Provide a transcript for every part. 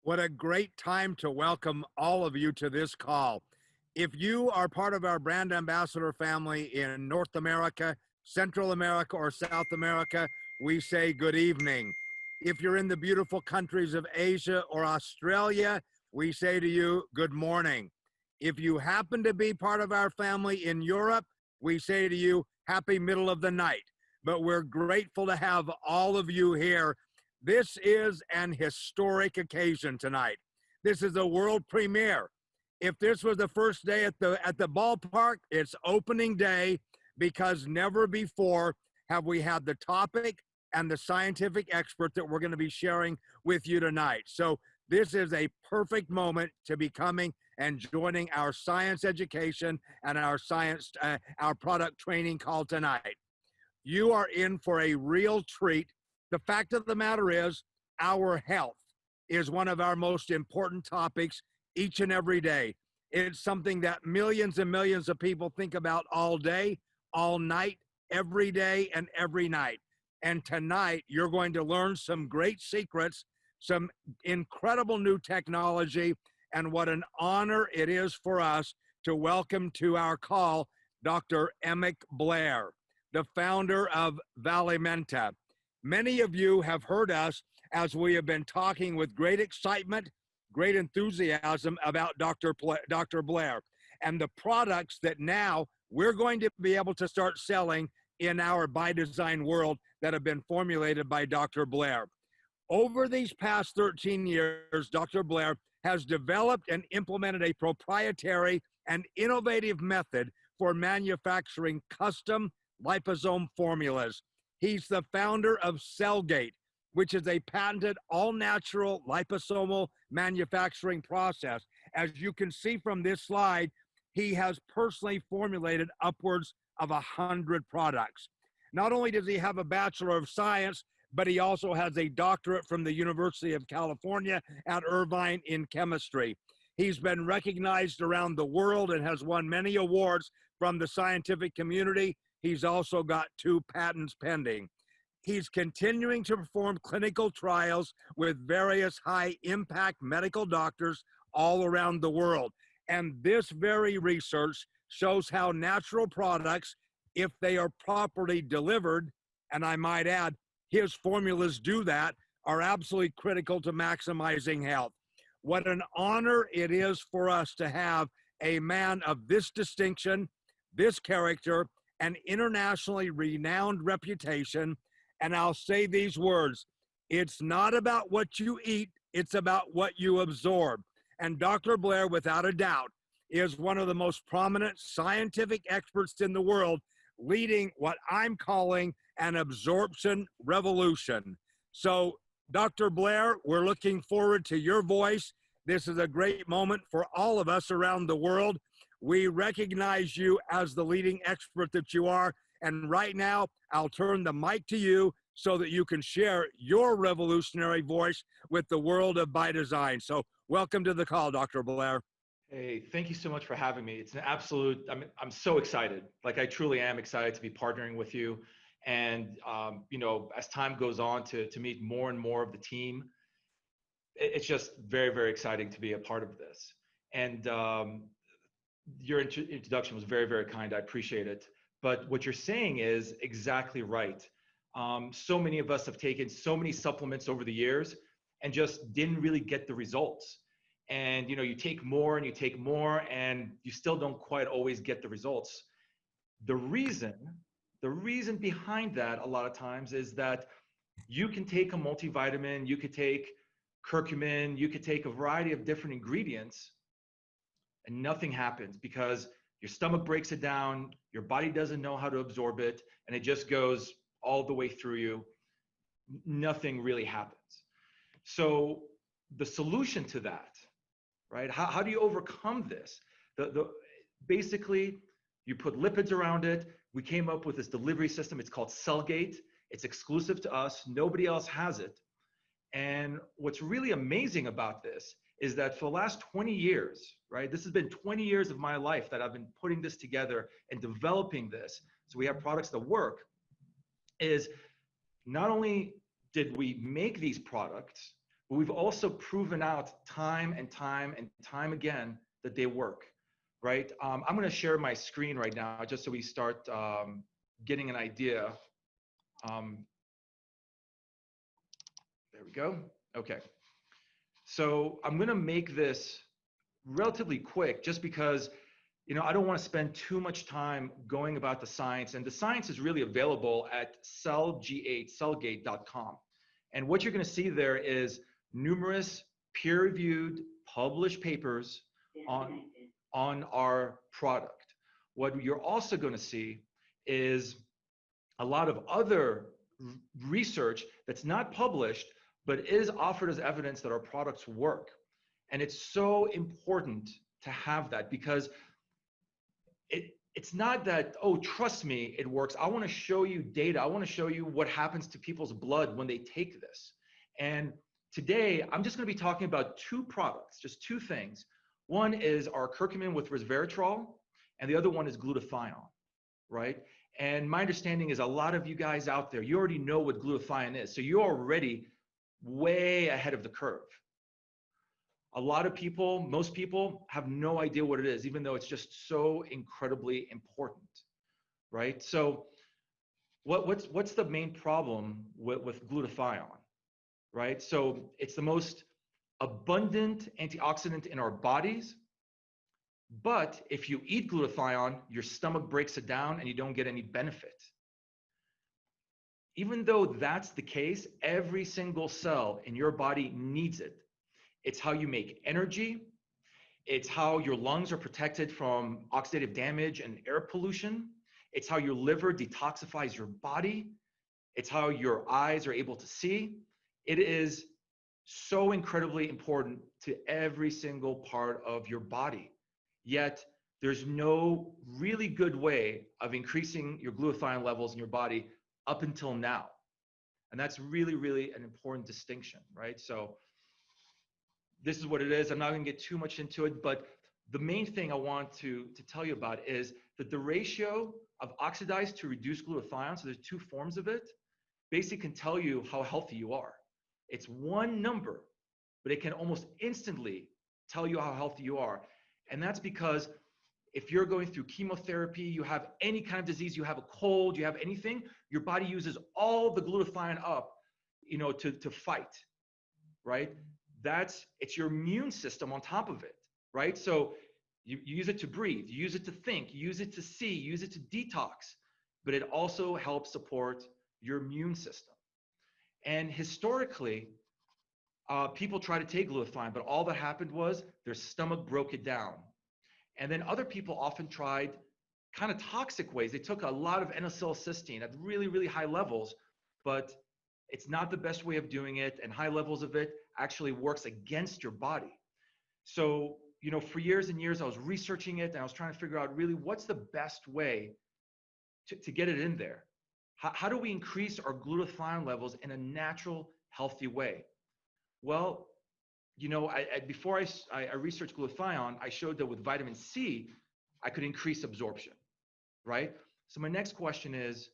What a great time to welcome all of you to this call. If you are part of our brand ambassador family in North America, Central America, or South America, we say good evening. If you're in the beautiful countries of Asia or Australia, we say to you good morning. If you happen to be part of our family in Europe, we say to you happy middle of the night. But we're grateful to have all of you here. This is an historic occasion tonight. This is a world premiere. If this was the first day at the ballpark, it's opening day, because never before have we had the topic and the scientific expert that we're going to be sharing with you tonight. So this is a perfect moment to be coming and joining our science education and our product training call tonight. You are in for a real treat. The fact of the matter is, our health is one of our most important topics each and every day. It's something that millions and millions of people think about all day, all night, every day, and every night. And tonight, you're going to learn some great secrets, some incredible new technology, and what an honor it is for us to welcome to our call Dr. Emek Blair, the founder of Valimenta. Many of you have heard us as we have been talking with great excitement, great enthusiasm about Dr. Blair and the products that now we're going to be able to start selling in our ByDzyne world that have been formulated by Dr. Blair. Over these past 13 years, Dr. Blair has developed and implemented a proprietary and innovative method for manufacturing custom liposome formulas. He's the founder of Cellg8, which is a patented all-natural liposomal manufacturing process. As you can see from this slide, he has personally formulated upwards of 100 products. Not only does he have a Bachelor of Science, but he also has a doctorate from the University of California at Irvine in chemistry. He's been recognized around the world and has won many awards from the scientific community. He's also got 2 patents pending. He's continuing to perform clinical trials with various high-impact medical doctors all around the world. And this very research shows how natural products, if they are properly delivered, and I might add, his formulas do that, are absolutely critical to maximizing health. What an honor it is for us to have a man of this distinction, this character, an internationally renowned reputation. And I'll say these words: it's not about what you eat, it's about what you absorb. And Dr. Blair, without a doubt, is one of the most prominent scientific experts in the world, leading what I'm calling an absorption revolution. So, Dr. Blair, we're looking forward to your voice. This is a great moment for all of us around the world. We recognize you as the leading expert that you are. And right now, I'll turn the mic to you so that you can share your revolutionary voice with the world of ByDzyne. So welcome to the call, Dr. Blair. Hey, thank you so much for having me. It's an absolute, I'm so excited. Like, I truly am excited to be partnering with you. And, you know, as time goes on to meet more and more of the team, it's just very, very exciting to be a part of this. And your introduction was very, very kind. I appreciate it. But what you're saying is exactly right. So many of us have taken so many supplements over the years and just didn't really get the results. And, you know, you take more and you take more and you still don't quite always get the results. The reason behind that a lot of times is that you can take a multivitamin, you could take curcumin, you could take a variety of different ingredients and nothing happens because your stomach breaks it down, your body doesn't know how to absorb it, and it just goes all the way through you. Nothing really happens. So the solution to that, right? How do you overcome this? Basically, you put lipids around it. We came up with this delivery system. It's called Cellg8. It's exclusive to us. Nobody else has it. And what's really amazing about this is that for the last 20 years, right? This has been 20 years of my life that I've been putting this together and developing this. So we have products that work. Is not only did we make these products, but we've also proven out time and time and time again that they work, right? I'm going to share my screen right now just so we start getting an idea. There we go. Okay. So I'm going to make this relatively quick just because, you know, I don't want to spend too much time going about the science, and the science is really available at Cellg8, Cellg8.com. And what you're going to see there is numerous peer-reviewed, published papers on our product. What you're also going to see is a lot of other research that's not published, but is offered as evidence that our products work. And it's so important to have that, because it's not that, oh, trust me, it works. I want to show you data. I want to show you what happens to people's blood when they take this. And today, I'm just going to be talking about two products, just two things. One is our curcumin with resveratrol, and the other one is glutathione, right? And my understanding is a lot of you guys out there, you already know what glutathione is. So you're already way ahead of the curve. A lot of people, most people have no idea what it is, even though it's just so incredibly important, right? So what's the main problem with glutathione, right? So it's the most abundant antioxidant in our bodies, but if you eat glutathione, your stomach breaks it down and you don't get any benefit. Even though that's the case, every single cell in your body needs it. It's how you make energy. It's how your lungs are protected from oxidative damage and air pollution. It's how your liver detoxifies your body. It's how your eyes are able to see. It is so incredibly important to every single part of your body. Yet, there's no really good way of increasing your glutathione levels in your body up until now. And that's really, really an important distinction, right? So this is what it is. I'm not going to get too much into it, but the main thing I want to tell you about is that the ratio of oxidized to reduced glutathione, so there's two forms of it, basically can tell you how healthy you are. It's one number, but it can almost instantly tell you how healthy you are. And that's because if you're going through chemotherapy, you have any kind of disease, you have a cold, you have anything, your body uses all the glutathione up, you know, to fight, right? It's your immune system on top of it, right? So you use it to breathe, you use it to think, you use it to see, you use it to detox, but it also helps support your immune system. And historically, people try to take glutathione, but all that happened was their stomach broke it down. And then other people often tried kind of toxic ways. They took a lot of N-acetylcysteine at really, really high levels, but it's not the best way of doing it. And high levels of it actually works against your body. So, you know, for years and years, I was researching it and I was trying to figure out really what's the best way to get it in there. How do we increase our glutathione levels in a natural, healthy way? Well, you know, before I researched glutathione, I showed that with vitamin C, I could increase absorption, right? So my next question is,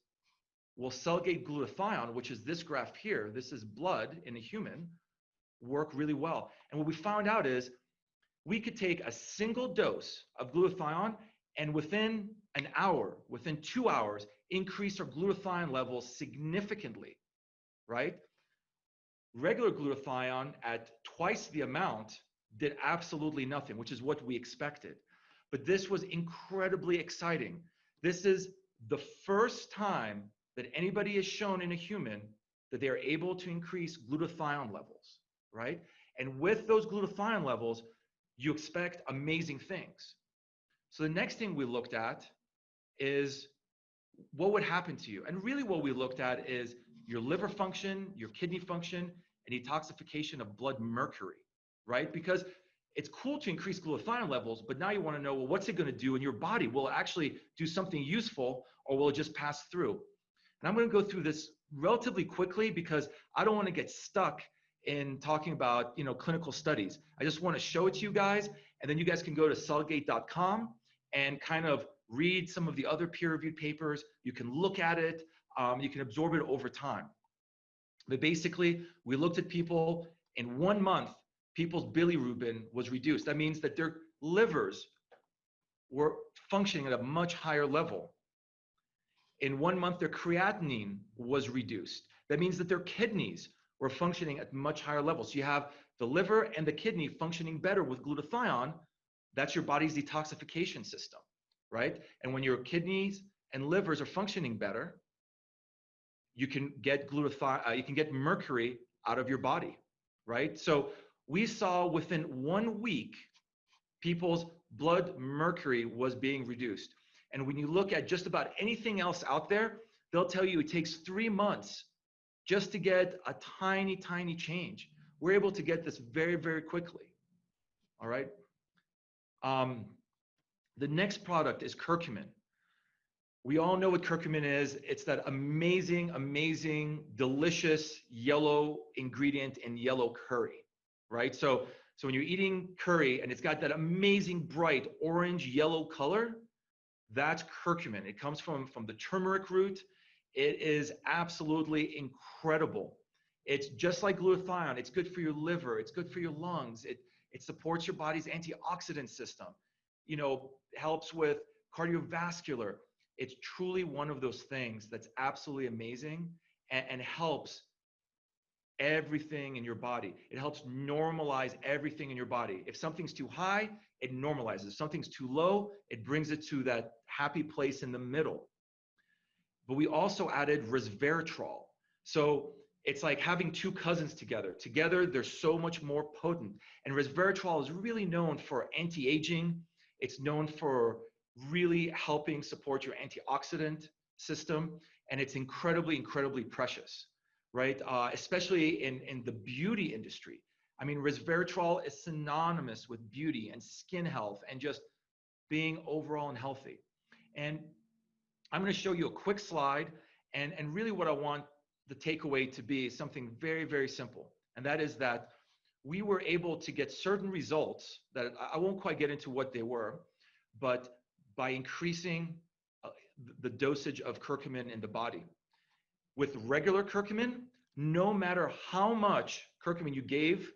will Cellg8 glutathione, which is this graph here, this is blood in a human, work really well? And what we found out is we could take a single dose of glutathione and within an hour, within 2 hours, increase our glutathione levels significantly, right? Regular glutathione at twice the amount did absolutely nothing, which is what we expected. But this was incredibly exciting. This is the first time that anybody has shown in a human that they are able to increase glutathione levels, right? And with those glutathione levels, you expect amazing things. So the next thing we looked at is what would happen to you. And really what we looked at is your liver function, your kidney function, and detoxification of blood mercury, right? Because it's cool to increase glutathione levels, but now you want to know, well, what's it going to do in your body? Will it actually do something useful or will it just pass through? And I'm going to go through this relatively quickly because I don't want to get stuck in talking about, you know, clinical studies. I just want to show it to you guys, and then you guys can go to Cellg8.com and kind of read some of the other peer-reviewed papers. You can look at it. You can absorb it over time. But basically, we looked at people In 1 month, people's bilirubin was reduced. That means that their livers were functioning at a much higher level. In 1 month, their creatinine was reduced. That means that their kidneys were functioning at much higher levels. So you have the liver and the kidney functioning better with glutathione. That's your body's detoxification system, right? And when your kidneys and livers are functioning better, you can get glutathione, you can get mercury out of your body, right? So we saw within 1 week, people's blood mercury was being reduced. And when you look at just about anything else out there, they'll tell you it takes 3 months just to get a tiny, tiny change. We're able to get this very, very quickly. All right. The next product is curcumin. We all know what curcumin is. It's that amazing, amazing, delicious yellow ingredient in yellow curry, right? So when you're eating curry and it's got that amazing bright orange yellow color, that's curcumin. It comes from the turmeric root. It is absolutely incredible. It's just like glutathione. It's good for your liver. It's good for your lungs. It supports your body's antioxidant system. You know, helps with cardiovascular. It's truly one of those things that's absolutely amazing and helps everything in your body. It helps normalize everything in your body. If something's too high, it normalizes. If something's too low, it brings it to that happy place in the middle. But we also added resveratrol. So it's like having two cousins together. Together, they're so much more potent. And resveratrol is really known for anti-aging. It's known for really helping support your antioxidant system. And it's incredibly, incredibly precious, right? Especially in the beauty industry. I mean, resveratrol is synonymous with beauty and skin health and just being overall and healthy. And I'm going to show you a quick slide. And really what I want the takeaway to be is something very, very simple. And that is that we were able to get certain results that I won't quite get into what they were, but by increasing the dosage of curcumin in the body. With regular curcumin, no matter how much curcumin you gave,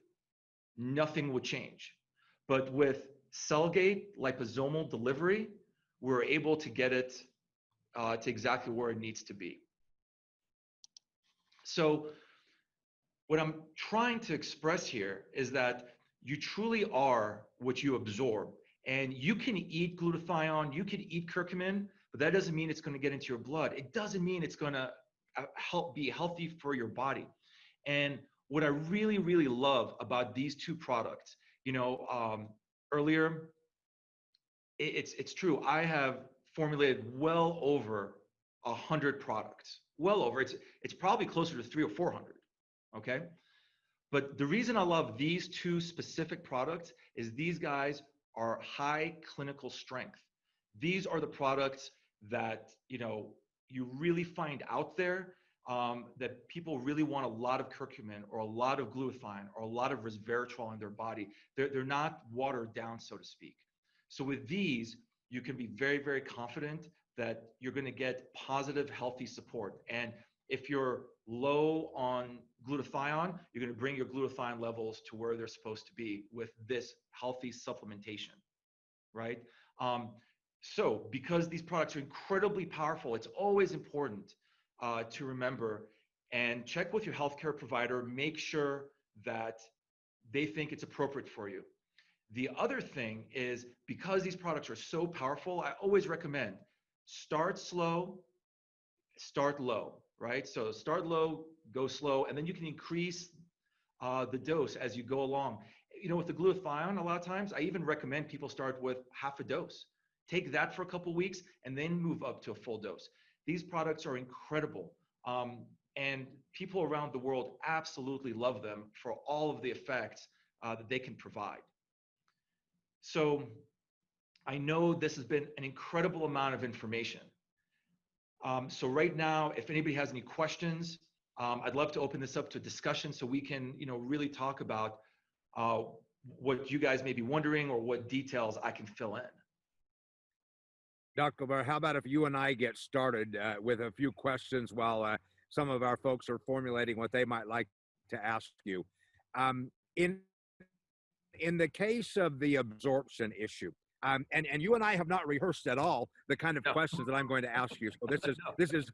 nothing would change. But with Cellg8 liposomal delivery, we're able to get it to exactly where it needs to be. So what I'm trying to express here is that you truly are what you absorb. And you can eat glutathione, you can eat curcumin, but that doesn't mean it's going to get into your blood. It doesn't mean it's going to help be healthy for your body. And what I really, really love about these two products, you know, earlier, it's true. I have formulated well over 100 products, well over. It's probably closer to 300 or 400. Okay. But the reason I love these two specific products is these guys are high clinical strength. These are the products that, you know, you really find out there that people really want a lot of curcumin or a lot of glutathione or a lot of resveratrol in their body. They're not watered down, so to speak. So with these, you can be very, very confident that you're going to get positive, healthy support. And if you're low on glutathione, you're going to bring your glutathione levels to where they're supposed to be with this healthy supplementation, right? So because these products are incredibly powerful, it's always important to remember and check with your healthcare provider, make sure that they think it's appropriate for you. The other thing is, because these products are so powerful, I always recommend start slow, start low, right? So start low, go slow, and then you can increase the dose as you go along. You know, with the glutathione, a lot of times, I even recommend people start with half a dose. Take that for a couple weeks and then move up to a full dose. These products are incredible. And people around the world absolutely love them for all of the effects that they can provide. So I know this has been an incredible amount of information. So right now, if anybody has any questions, I'd love to open this up to discussion so we can, you know, really talk about what you guys may be wondering or what details I can fill in. Dr. Blair, how about if you and I get started with a few questions while some of our folks are formulating what they might like to ask you. In the case of the absorption issue, and you and I have not rehearsed at all the kind of No, questions that I'm going to ask you. So this is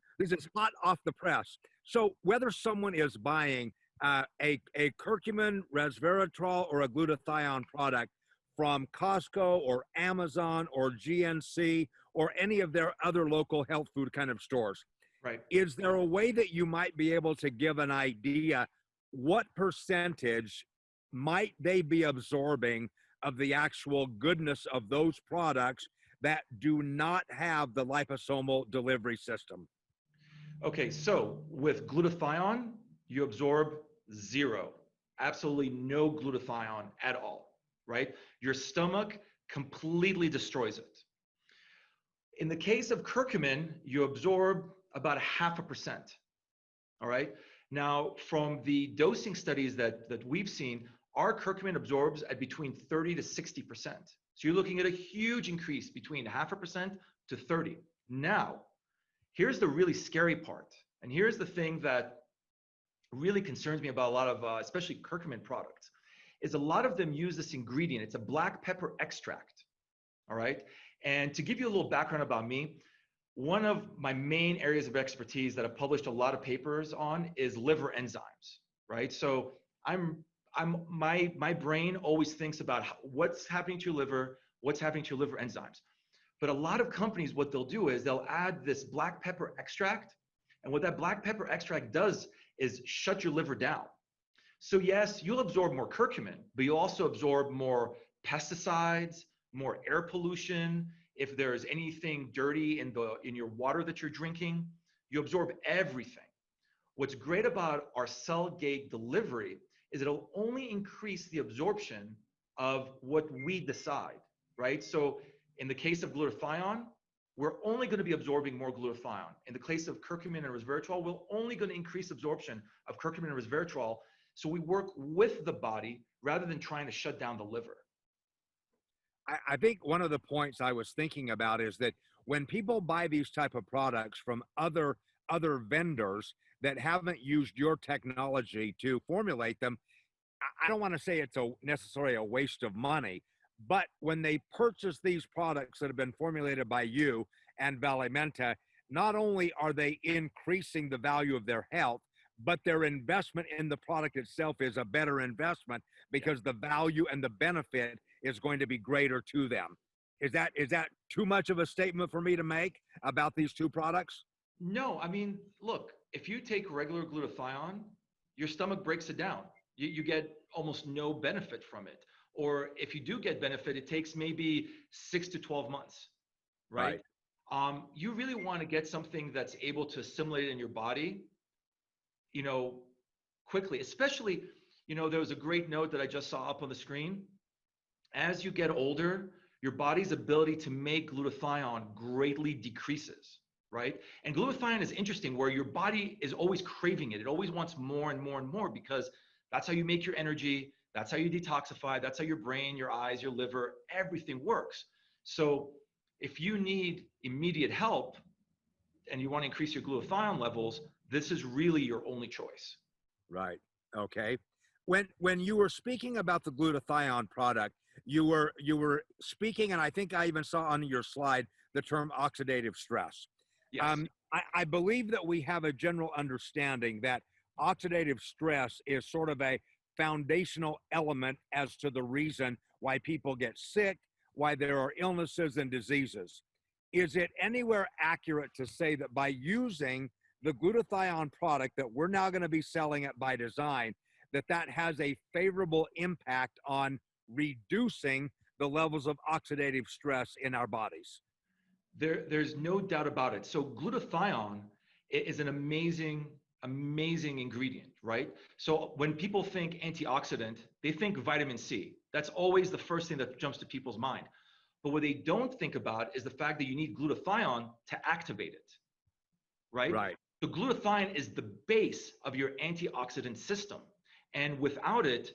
no. hot off the press. So whether someone is buying a curcumin, resveratrol, or a glutathione product from Costco or Amazon or GNC or any of their other local health food kind of stores, Right. is there a way that you might be able to give an idea what percentage might they be absorbing of the actual goodness of those products that do not have the liposomal delivery system? Okay, so with glutathione, you absorb zero, absolutely no glutathione at all, right? Your stomach completely destroys it. In the case of curcumin, you absorb about 0.5%. All right. Now, from the dosing studies that we've seen, our curcumin absorbs at between 30 to 60%. So you're looking at a huge increase between 0.5% to 30. Now, here's the really scary part. And here's the thing that really concerns me about a lot of, especially curcumin products, is a lot of them use this ingredient. It's a black pepper extract. All right. And to give you a little background about me, one of my main areas of expertise that I've published a lot of papers on is liver enzymes, right? So my brain always thinks about what's happening to your liver, what's happening to your liver enzymes. But a lot of companies, what they'll do is they'll add this black pepper extract. And what that black pepper extract does is shut your liver down. So yes, you'll absorb more curcumin, but you'll also absorb more pesticides, more air pollution. If there's anything dirty in your water that you're drinking, you absorb everything. What's great about our Cellg8 delivery is it'll only increase the absorption of what we decide, right? So in the case of glutathione, we're only going to be absorbing more glutathione. In the case of curcumin and resveratrol, we're only going to increase absorption of curcumin and resveratrol. So we work with the body rather than trying to shut down the liver. I think one of the points I was thinking about is that when people buy these type of products from other vendors that haven't used your technology to formulate them, I don't want to say it's necessarily a waste of money, but when they purchase these products that have been formulated by you and Valimenta, not only are they increasing the value of their health, but their investment in the product itself is a better investment because the value and the benefit is going to be greater to them. Is that too much of a statement for me to make about these two products? No, I mean, look, if you take regular glutathione, your stomach breaks it down. You get almost no benefit from it. Or if you do get benefit, it takes maybe 6 to 12 months, right? You really want to get something that's able to assimilate in your body, quickly. Especially, there was a great note that I just saw up on the screen. As you get older, your body's ability to make glutathione greatly decreases, right? And glutathione is interesting where your body is always craving it. It always wants more and more and more because that's how you make your energy. That's how you detoxify. That's how your brain, your eyes, your liver, everything works. So if you need immediate help and you want to increase your glutathione levels, this is really your only choice. Right. Okay. When you were speaking about the glutathione product, you were speaking, and I think I even saw on your slide the term oxidative stress. Yes. I believe that we have a general understanding that oxidative stress is sort of a foundational element as to the reason why people get sick, why there are illnesses and diseases. Is it anywhere accurate to say that by using the glutathione product that we're now going to be selling at ByDzyne, that has a favorable impact on reducing the levels of oxidative stress in our bodies? There's no doubt about it. So glutathione is an amazing ingredient, right? So when people think antioxidant, they think vitamin C. That's always the first thing that jumps to people's mind. But what they don't think about is the fact that you need glutathione to activate it, right? Right. So glutathione is the base of your antioxidant system. And without it,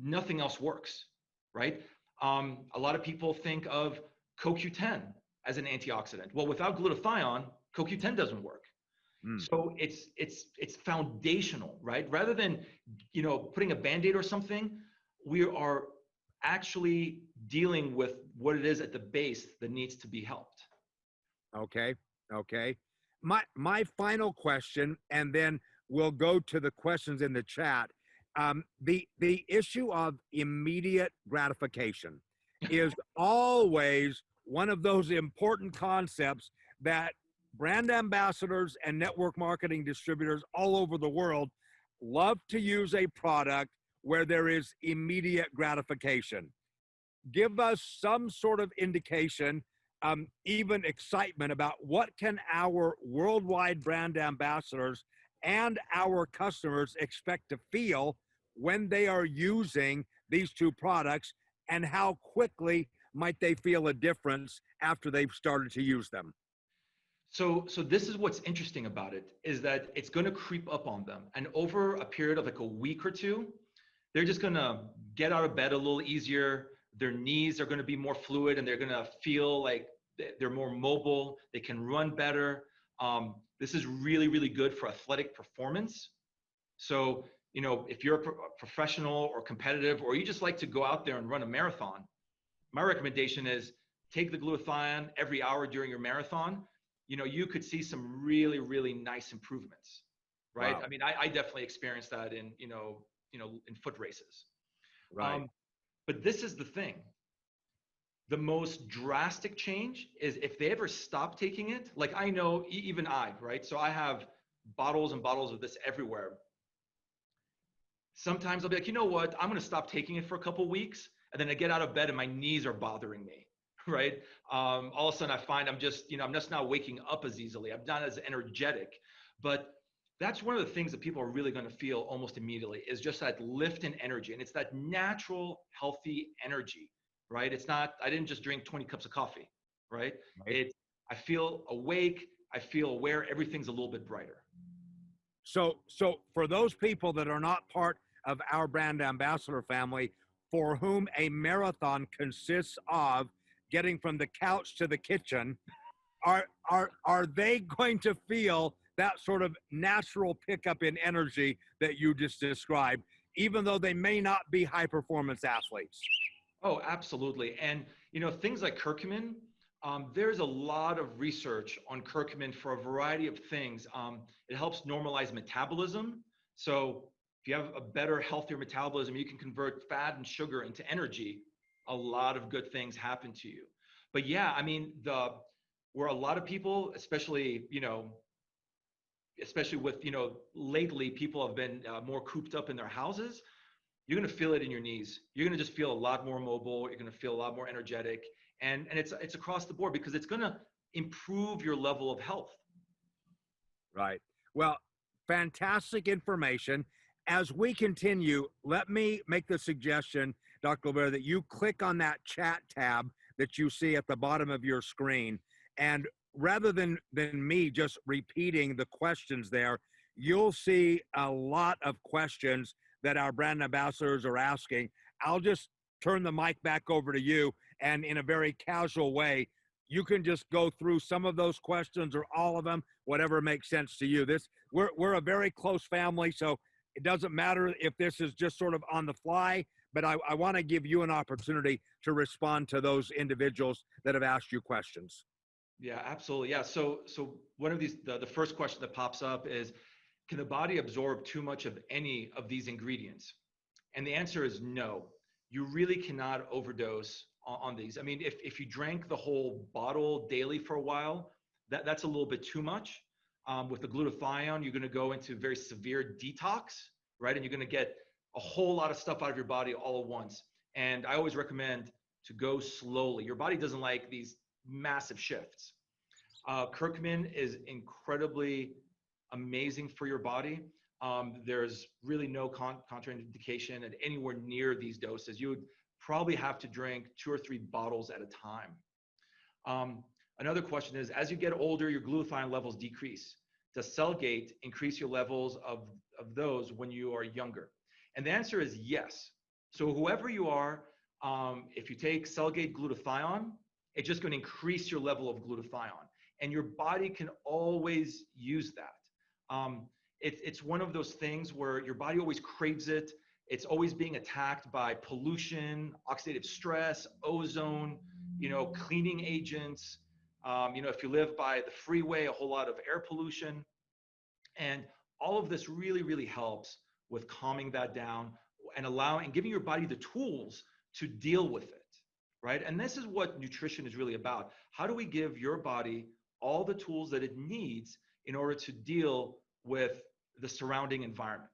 nothing else works, right? A lot of people think of CoQ10 as an antioxidant. Well, without glutathione, CoQ10 doesn't work. Mm. So it's foundational, right? Rather than, putting a Band-Aid or something, we are actually dealing with what it is at the base that needs to be helped. Okay. Okay. My final question, and then we'll go to the questions in the chat. The issue of immediate gratification is always one of those important concepts that brand ambassadors and network marketing distributors all over the world love to use a product where there is immediate gratification. Give us some sort of indication, even excitement about what can our worldwide brand ambassadors and our customers expect to feel when they are using these two products, and how quickly might they feel a difference after they've started to use them. So this is what's interesting about it, is that it's going to creep up on them, and over a period of like a week or two, they're just going to get out of bed a little easier. Their knees are going to be more fluid, and they're going to feel like they're more mobile. They can run better. This is really, really good for athletic performance. So, if you're a professional or competitive, or you just like to go out there and run a marathon, my recommendation is take the glutathione every hour during your marathon. You could see some really, really nice improvements, right? Wow. I mean, I definitely experienced that in, in foot races. Right. But this is the thing. The most drastic change is if they ever stop taking it. Like, I know, even I, right? So I have bottles and bottles of this everywhere. Sometimes I'll be like, you know what? I'm going to stop taking it for a couple weeks. And then I get out of bed and my knees are bothering me, right? All of a sudden I find I'm just not waking up as easily. I'm not as energetic. But that's one of the things that people are really going to feel almost immediately, is just that lift in energy. And it's that natural, healthy energy, right? It's not, I didn't just drink 20 cups of coffee, right? Right. I feel awake. I feel aware. Everything's a little bit brighter. So for those people that are not part of our brand ambassador family, for whom a marathon consists of getting from the couch to the kitchen, are they going to feel that sort of natural pickup in energy that you just described, even though they may not be high performance athletes? Oh, absolutely. And, things like curcumin, there's a lot of research on curcumin for a variety of things. It helps normalize metabolism. So if you have a better, healthier metabolism, you can convert fat and sugar into energy. A lot of good things happen to you. But yeah, I mean, where a lot of people, especially with, lately people have been more cooped up in their houses, you're going to feel it in your knees. You're going to just feel a lot more mobile. You're going to feel a lot more energetic. And it's across the board, because it's going to improve your level of health. Right. Well, fantastic information. As we continue, let me make the suggestion, Dr. Blair, that you click on that chat tab that you see at the bottom of your screen. And rather than me just repeating the questions there, you'll see a lot of questions that our brand ambassadors are asking. I'll just turn the mic back over to you, and in a very casual way, you can just go through some of those questions or all of them, whatever makes sense to you. We're a very close family, so it doesn't matter if this is just sort of on the fly, but I want to give you an opportunity to respond to those individuals that have asked you questions. Yeah, absolutely. Yeah. So one of these, the first question that pops up is, can the body absorb too much of any of these ingredients? And the answer is no. You really cannot overdose on these. I mean, if you drank the whole bottle daily for a while, that's a little bit too much. With the glutathione, you're going to go into very severe detox, right? And you're going to get a whole lot of stuff out of your body all at once. And I always recommend to go slowly. Your body doesn't like these massive shifts. Curcumin is incredibly amazing for your body. There's really no contraindication at anywhere near these doses. You would probably have to drink 2 or 3 bottles at a time. Another question is, as you get older, your glutathione levels decrease. Does Cellg8 increase your levels of those when you are younger? And the answer is yes. So whoever you are, if you take Cellg8 glutathione, it's just going to increase your level of glutathione. And your body can always use that. It's one of those things where your body always craves it. It's always being attacked by pollution, oxidative stress, ozone, cleaning agents. If you live by the freeway, a whole lot of air pollution. And all of this really, really helps with calming that down and giving your body the tools to deal with it, right? And this is what nutrition is really about. How do we give your body all the tools that it needs in order to deal with the surrounding environment?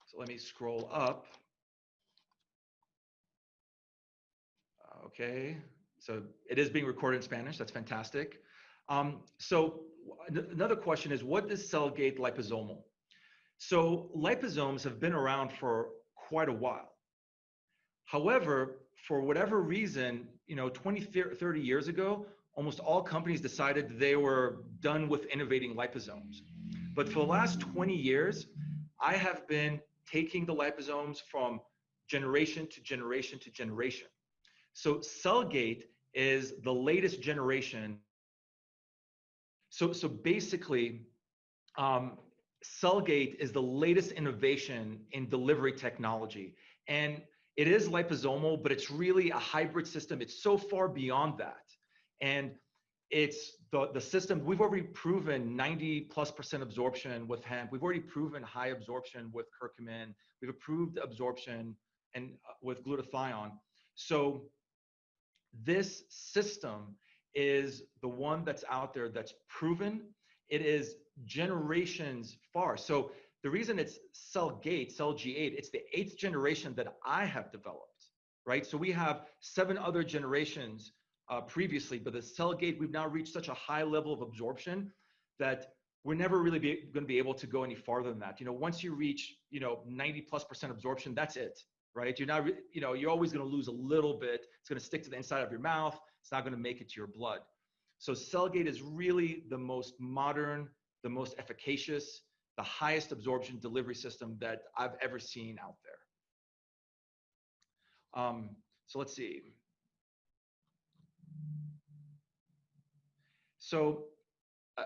So let me scroll up. Okay, so it is being recorded in Spanish. That's fantastic. So another question is, what is Cellg8 liposomal? So liposomes have been around for quite a while. However, for whatever reason, 20, 30 years ago, almost all companies decided they were done with innovating liposomes. But for the last 20 years, I have been taking the liposomes from generation to generation to generation. So Cellg8 is the latest generation. So basically, Cellg8 is the latest innovation in delivery technology. And it is liposomal, but it's really a hybrid system. It's so far beyond that. And it's the system, we've already proven 90+% absorption with hemp. We've already proven high absorption with curcumin. We've approved absorption and with glutathione. So this system is the one that's out there that's proven. It is generations far. So the reason it's Cellg8, it's the 8th generation that I have developed, right? So we have 7 other generations previously, but the Cellg8, we've now reached such a high level of absorption that we're never really going to be able to go any farther than that. Once you reach, 90+% absorption, that's it, right? You're not, you're always going to lose a little bit. It's going to stick to the inside of your mouth. It's not going to make it to your blood. So Cellg8 is really the most modern, the most efficacious, the highest absorption delivery system that I've ever seen out there. So let's see. So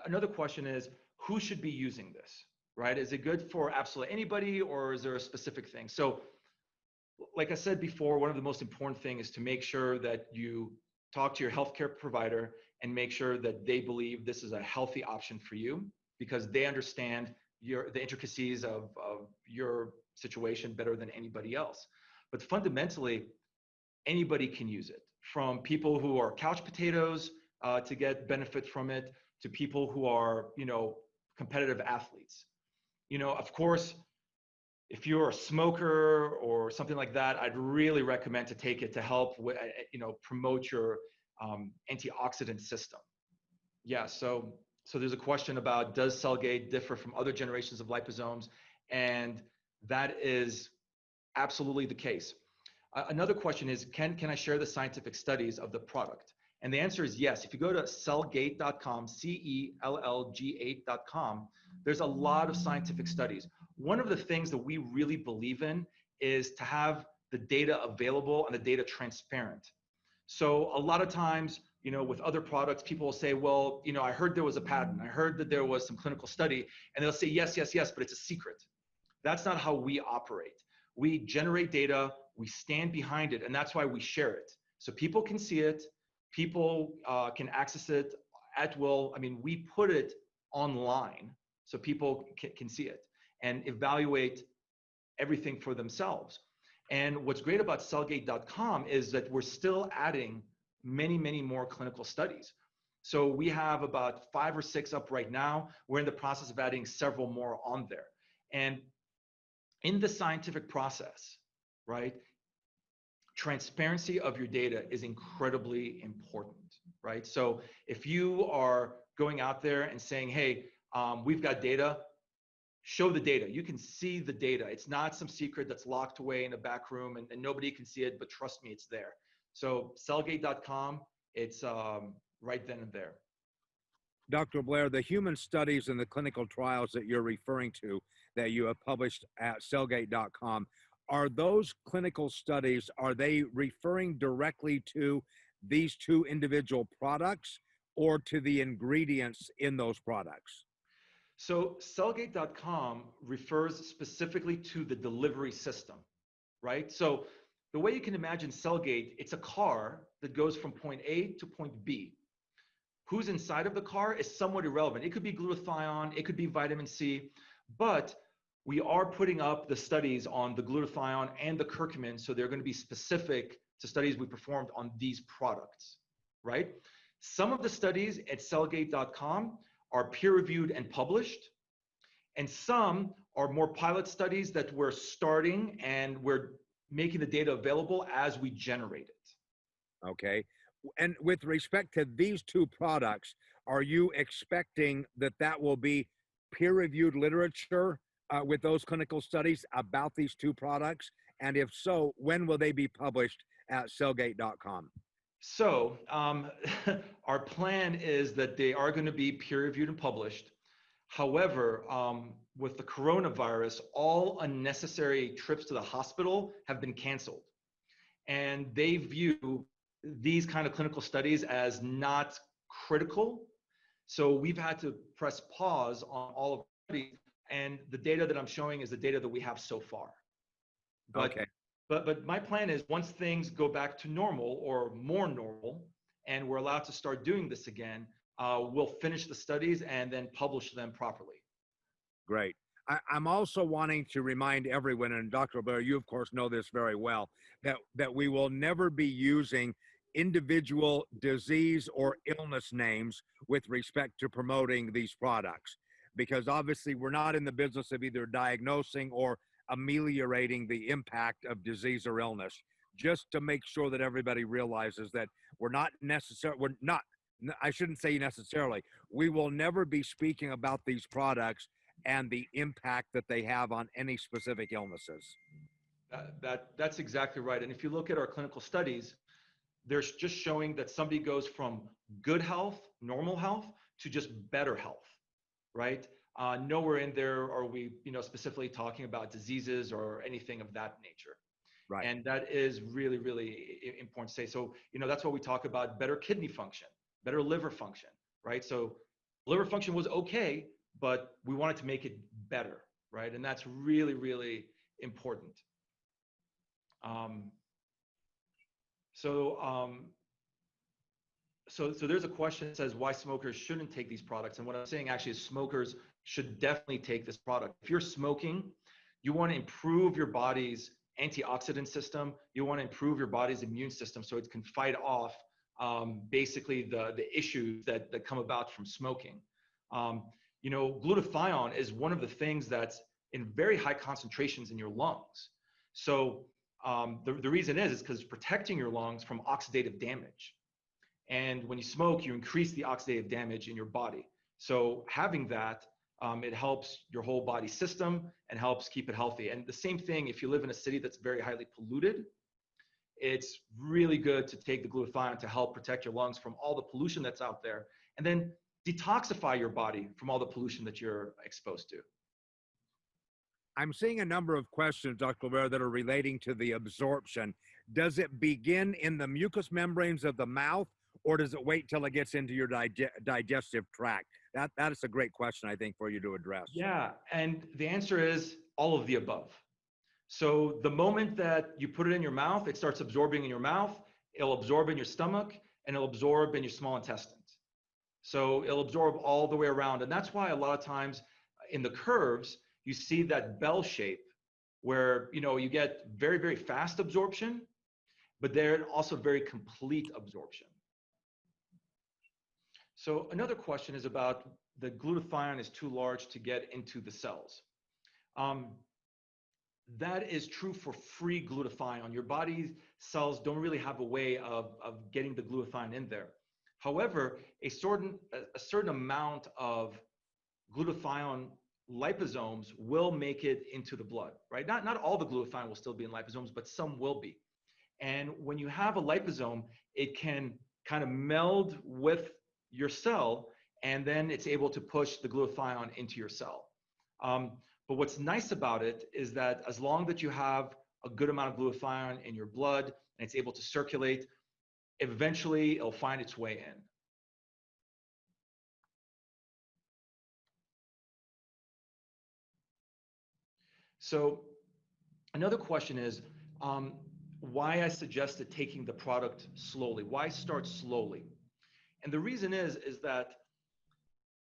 another question is, who should be using this, right? Is it good for absolutely anybody, or is there a specific thing? So like I said before, one of the most important things is to make sure that you talk to your healthcare provider and make sure that they believe this is a healthy option for you, because they understand the intricacies of your situation better than anybody else. But fundamentally, anybody can use it, from people who are couch potatoes to get benefit from it, to people who are, competitive athletes. Of course, if you're a smoker or something like that, I'd really recommend to take it to help with, promote your antioxidant system. Yeah, so there's a question about, does Cellg8 differ from other generations of liposomes? And that is absolutely the case. Another question is, can I share the scientific studies of the product? And the answer is yes. If you go to cellg8.com, CELLG8.com, there's a lot of scientific studies. One of the things that we really believe in is to have the data available and the data transparent. So a lot of times, with other products, people will say, well, I heard there was a patent. I heard that there was some clinical study, and they'll say, yes, yes, yes, but it's a secret. That's not how we operate. We generate data, we stand behind it, and that's why we share it. So people can see it, people can access it at will. I mean, we put it online so people can see it and evaluate everything for themselves. And what's great about Cellg8.com is that we're still adding many, many more clinical studies. So we have about 5 or 6 up right now. We're in the process of adding several more on there. And in the scientific process, right, transparency of your data is incredibly important, right? So if you are going out there and saying, hey, we've got data, show the data. You can see the data. It's not some secret that's locked away in a back room and nobody can see it, but trust me, it's there. So Cellg8.com, it's right then and there. Dr. Blair, the human studies and the clinical trials that you're referring to that you have published at Cellg8.com, are those clinical studies, are they referring directly to these 2 individual products, or to the ingredients in those products? So Cellg8.com refers specifically to the delivery system, right? So the way you can imagine Cellg8, it's a car that goes from point A to point B. Who's inside of the car is somewhat irrelevant. It could be glutathione, it could be vitamin C, but we are putting up the studies on the glutathione and the curcumin, so they're going to be specific to studies we performed on these products, right? Some of the studies at Cellg8.com are peer-reviewed and published, and some are more pilot studies that we're starting and we're making the data available as we generate it. Okay. And with respect to these two products, are you expecting that that will be peer-reviewed literature with those clinical studies about these two products? And if so, when will they be published at Cellg8.com? So our plan is that they are going to be peer-reviewed and published. However, with the coronavirus, all unnecessary trips to the hospital have been canceled. And they view these kind of clinical studies as not critical. So we've had to press pause on all of the studies, and the data that I'm showing is the data that we have so far. But, okay. But my plan is once things go back to normal or more normal, and we're allowed to start doing this again, we'll finish the studies and then publish them properly. Great. I'm also wanting to remind everyone, and Dr. Blair, you of course know this very well, that we will never be using individual disease or illness names with respect to promoting these products, because obviously we're not in the business of either diagnosing or ameliorating the impact of disease or illness. Just to make sure that everybody realizes that I shouldn't say necessarily, we will never be speaking about these products and the impact that they have on any specific illnesses. That's exactly right. And if you look at our clinical studies, they're just showing that somebody goes from good health, normal health, to just better health, right? Nowhere in there are we, specifically talking about diseases or anything of that nature. Right. And that is really, really important to say. So, that's why we talk about better kidney function, better liver function, right? So liver function was okay, but we wanted to make it better, right? And that's really, really important. So there's a question that says why smokers shouldn't take these products. And what I'm saying actually is smokers should definitely take this product. If you're smoking, you want to improve your body's antioxidant system. You want to improve your body's immune system so it can fight off basically the issues that come about from smoking. Glutathione is one of the things that's in very high concentrations in your lungs. So the reason is because it's protecting your lungs from oxidative damage. And when you smoke, you increase the oxidative damage in your body. So having that, it helps your whole body system and helps keep it healthy. And the same thing, if you live in a city that's very highly polluted, it's really good to take the glutathione to help protect your lungs from all the pollution that's out there, and then detoxify your body from all the pollution that you're exposed to. I'm seeing a number of questions, Dr. Blair, that are relating to the absorption. Does it begin in the mucous membranes of the mouth, or does it wait till it gets into your digestive tract? That is a great question, I think, for you to address. Yeah, and the answer is all of the above. So the moment that you put it in your mouth, it starts absorbing in your mouth, it'll absorb in your stomach, and it'll absorb in your small intestines. So it'll absorb all the way around. And that's why a lot of times in the curves, you see that bell shape where, you get very, very fast absorption, but they're also very complete absorption. So another question is about the glutathione is too large to get into the cells. That is true for free glutathione. Your body's cells don't really have a way of getting the glutathione in there. However, a certain amount of glutathione liposomes will make it into the blood, right? Not all the glutathione will still be in liposomes, but some will be. And when you have a liposome, it can kind of meld with your cell, and then it's able to push the glutathione into your cell. But what's nice about it is that as long that you have a good amount of glutathione in your blood and it's able to circulate, eventually it'll find its way in. So another question is why I suggested taking the product slowly. Why start slowly? And the reason is that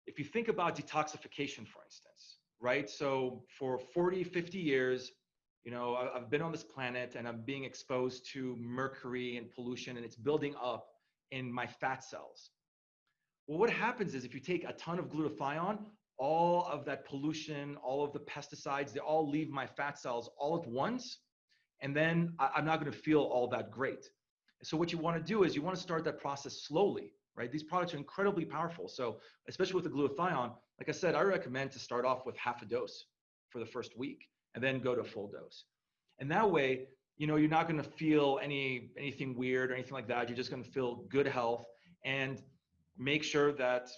if you think about detoxification, for instance, right? So for 40, 50 years, I've been on this planet and I'm being exposed to mercury and pollution, and it's building up in my fat cells. Well, what happens is if you take a ton of glutathione, all of that pollution, all of the pesticides, they all leave my fat cells all at once. And then I'm not going to feel all that great. So what you want to do is you want to start that process slowly, right? These products are incredibly powerful. So especially with the glutathione, like I said, I recommend to start off with half a dose for the first week and then go to full dose. And that way, you're not going to feel anything weird or anything like that. You're just going to feel good health and make sure that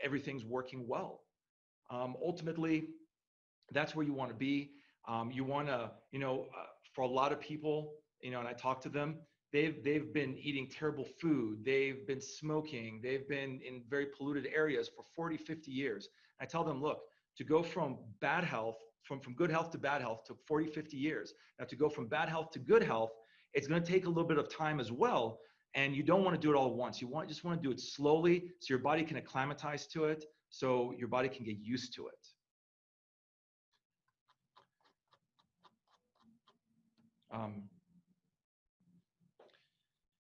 everything's working well. Ultimately, that's where you want to be. You want to, for a lot of people, and I talk to them, they've been eating terrible food. They've been smoking. They've been in very polluted areas for 40, 50 years. I tell them, look, to go from bad health, from good health to bad health took 40, 50 years. Now to go from bad health to good health, it's going to take a little bit of time as well. And you don't want to do it all at once. Just want to do it slowly so your body can acclimatize to it, so your body can get used to it.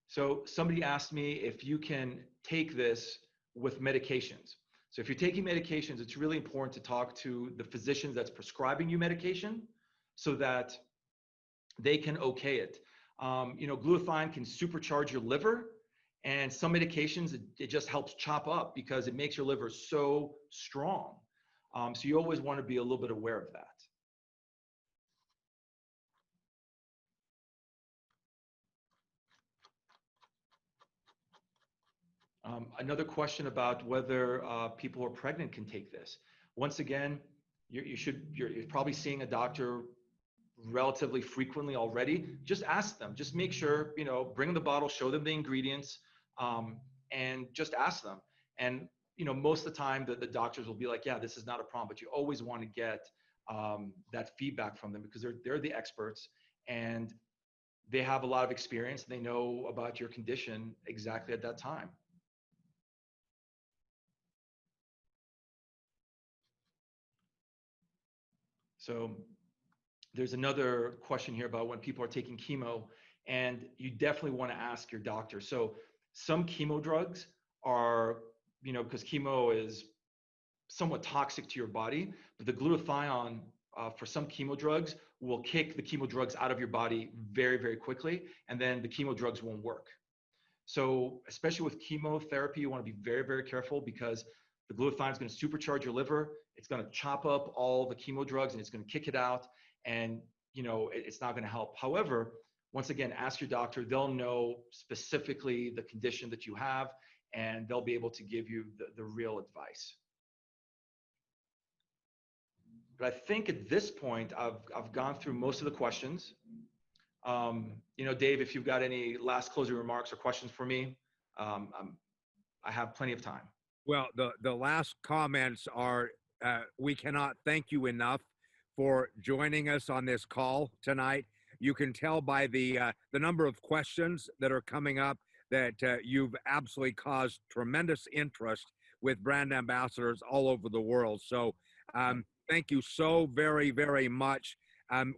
So somebody asked me if you can take this with medications. So if you're taking medications, it's really important to talk to the physician that's prescribing you medication so that they can okay it. Glutathione can supercharge your liver, and some medications, it just helps chop up because it makes your liver so strong. So you always want to be a little bit aware of that. Another question about whether people who are pregnant can take this. Once again, you're probably seeing a doctor relatively frequently already. Just ask them. Just make sure, bring the bottle, show them the ingredients, and just ask them. And most of the time, the doctors will be like, yeah, this is not a problem. But you always want to get that feedback from them because they're the experts and they have a lot of experience. They know about your condition exactly at that time. So there's another question here about when people are taking chemo, and you definitely want to ask your doctor. So some chemo drugs are, because chemo is somewhat toxic to your body, but the glutathione for some chemo drugs will kick the chemo drugs out of your body very, very quickly, and then the chemo drugs won't work. So especially with chemotherapy, you want to be very, very careful because the glutathione is going to supercharge your liver. It's going to chop up all the chemo drugs and it's going to kick it out. And, it's not going to help. However, once again, ask your doctor. They'll know specifically the condition that you have, and they'll be able to give you the real advice. But I think at this point, I've gone through most of the questions. Dave, if you've got any last closing remarks or questions for me, I have plenty of time. Well, the last comments are, we cannot thank you enough for joining us on this call tonight. You can tell by the number of questions that are coming up that you've absolutely caused tremendous interest with brand ambassadors all over the world. So thank you so very, very much.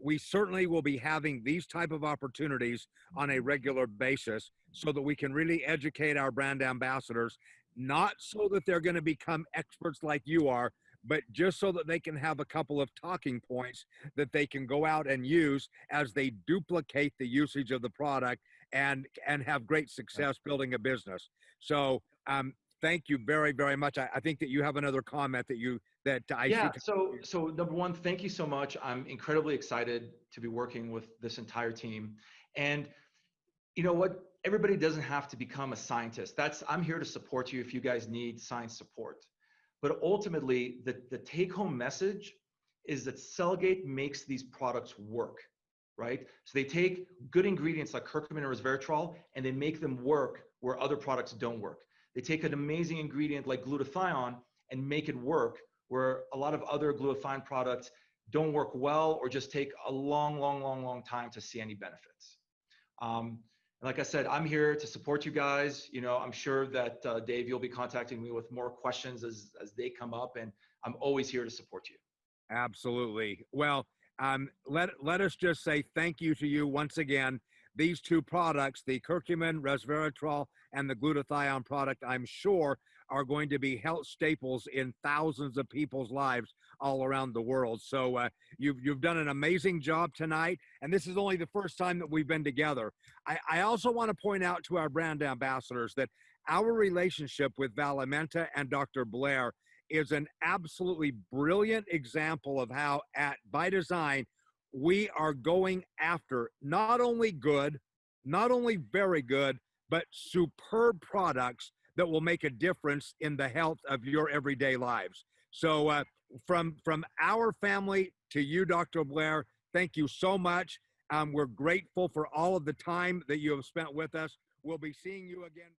We certainly will be having these type of opportunities on a regular basis so that we can really educate our brand ambassadors, not so that they're going to become experts like you are, but just so that they can have a couple of talking points that they can go out and use as they duplicate the usage of the product and have great success building a business. So thank you very, very much. I think that you have another comment that I yeah. So number one, thank you so much. I'm incredibly excited to be working with this entire team. And you know what? Everybody doesn't have to become a scientist. I'm here to support you if you guys need science support. But ultimately, the take-home message is that Cellg8 makes these products work, right? So they take good ingredients like curcumin or resveratrol, and they make them work where other products don't work. They take an amazing ingredient like glutathione and make it work where a lot of other glutathione products, don't work well, or just take a long time to see any benefits. Like I said, I'm here to support you guys. You know, I'm sure that Dave, you'll be contacting me with more questions as they come up, and I'm always here to support you. Absolutely. Well, let us just say thank you to you once again. These two products, the curcumin, resveratrol, and the glutathione product, I'm sure are going to be health staples in thousands of people's lives all around the world. So you've done an amazing job tonight, and this is only the first time that we've been together. I also want to point out to our brand ambassadors that our relationship with Valimenta and Dr. Blair is an absolutely brilliant example of how at ByDzyne we are going after not only good, not only very good, but superb products that will make a difference in the health of your everyday lives. So from our family to you, Dr. Blair, thank you so much. We're grateful for all of the time that you have spent with us. We'll be seeing you again.